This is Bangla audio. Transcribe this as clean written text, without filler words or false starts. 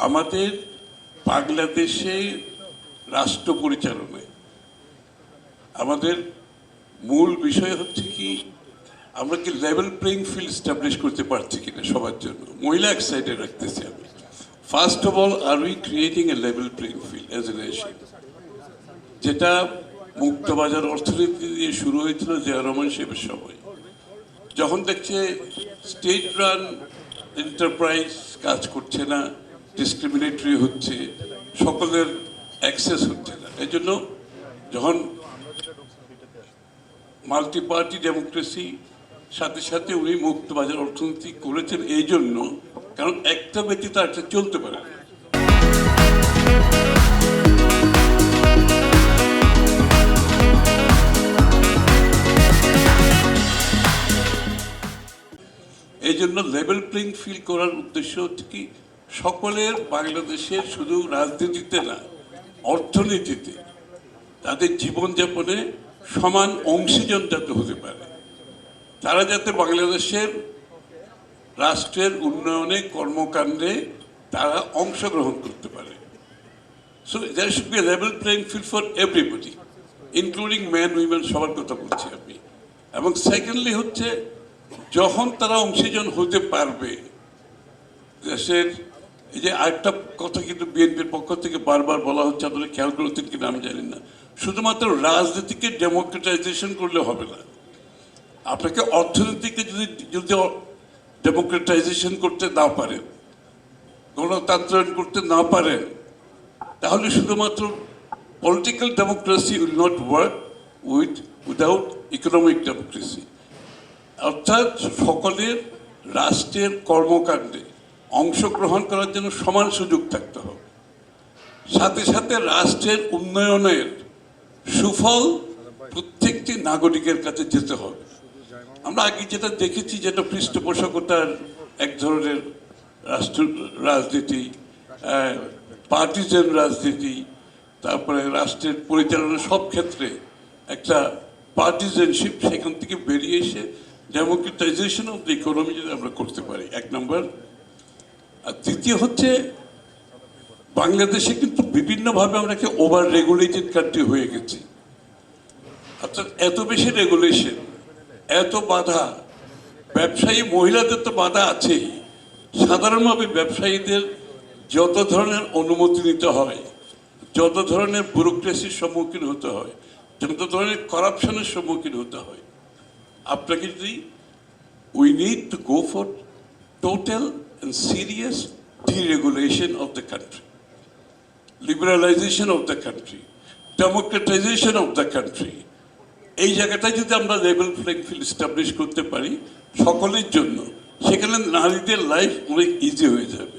আমাদের বাংলাদেশে রাষ্ট্র পরিচালনায় আমাদের মূল বিষয় হচ্ছে কি আমরা কি লেভেল প্লেইং ফিল্ড এস্টাবলিশ করতে পারছি কিনা সবার জন্য। মহিলা এক সাইডে রাখতেছি আমি। First of all, are we creating a level playing field as a nation, যেটা মুক্তবাজার অর্থনীতি দিয়ে শুরু হয়েছিল জিয়া রহমান সাহেবের সময়, যখন দেখছে স্টেট রান এন্টারপ্রাইজ কাজ করছে না, ডিসক্রিমিনেটরি হচ্ছে, সকলের অ্যাক্সেস হচ্ছে না, এই জন্য যখন মাল্টি পার্টি ডেমোক্রেসি সাথে সাথে উনি মুক্তবাজার অর্থনীতি করেছেন এই জন্য, কারণ একটা ব্যতীত একটা চলতে পারে না। এই জন্য লেভেল প্লেইং ফিল্ড করার উদ্দেশ্য হচ্ছে কি সকলের বাংলাদেশের শুধু রাজনীতিতে না, অর্থনীতিতে তাদের জীবনযাপনে সমান অংশীজন যাতে হতে পারে, তারা যাতে বাংলাদেশের রাষ্ট্রের উন্নয়নে কর্মকাণ্ডে তারা অংশগ্রহণ করতে পারে। So there should be a level playing field for everybody, including man women, সবার কথা বলছি আমি। এবং সেকেন্ডলি হচ্ছে যখন তারা অংশীজন হতে পারবে দেশের, এই যে আরেকটা কথা কিন্তু বিএনপির পক্ষ থেকে বারবার বলা হচ্ছে, আপনারা খেয়াল করেছেন কিনা আমি জানি না, শুধুমাত্র রাজনীতিকে ডেমোক্রেটাইজেশন করলে হবে না, আপনাকে অর্থনীতিকে যদি ডেমোক্রেটাইজেশন করতে না পারেন, গণতন্ত্রায়ন করতে না পারেন, তাহলে শুধুমাত্র political democracy will not work without economic democracy. অর্থাৎ সকলের রাষ্ট্রের কর্মকাণ্ডে অংশগ্রহণ করার জন্য সমান সুযোগ থাকতে হবে, সাথে সাথে রাষ্ট্রের উন্নয়নের সুফল প্রত্যেকটি নাগরিকের কাছে যেতে হবে। আমরা আগে যেটা দেখেছি, যেটা পৃষ্ঠপোষকতার এক ধরনের রাজনীতি, পার্টিজান রাজনীতি, তারপরে রাষ্ট্রের পরিচালনা সব ক্ষেত্রে একটা পার্টিজানশিপ, সেখান থেকে বেরিয়ে এসে ডেমোক্রেটাইজেশন অফ দ্য ইকোনমি যদি আমরা করতে পারি, এক নম্বর। আর দ্বিতীয় হচ্ছে বাংলাদেশে কিন্তু বিভিন্নভাবে আমরা কি ওভার রেগুলেটেড কান্ট্রি হয়ে গেছি, অর্থাৎ এত বেশি রেগুলেশন, এত বাধা, ব্যবসায়ী মহিলাদের তো বাধা আছেই, সাধারণভাবে ব্যবসায়ীদের যত ধরনের অনুমতি নিতে হয়, যত ধরনের ব্যুরোক্রেসির সম্মুখীন হতে হয়, যত ধরনের করাপশনের সম্মুখীন হতে হয়, আপনাকে যদি we need to go for total and serious deregulation of the country, liberalization of the country, democratization of the country. এই জায়গাটায় যদি আমরা লেভেল প্লেইং ফিল্ড এস্টাবলিশ করতে পারি সকলের জন্য, সেখানে নারীদের লাইফ অনেক ইজি হয়ে যাবে।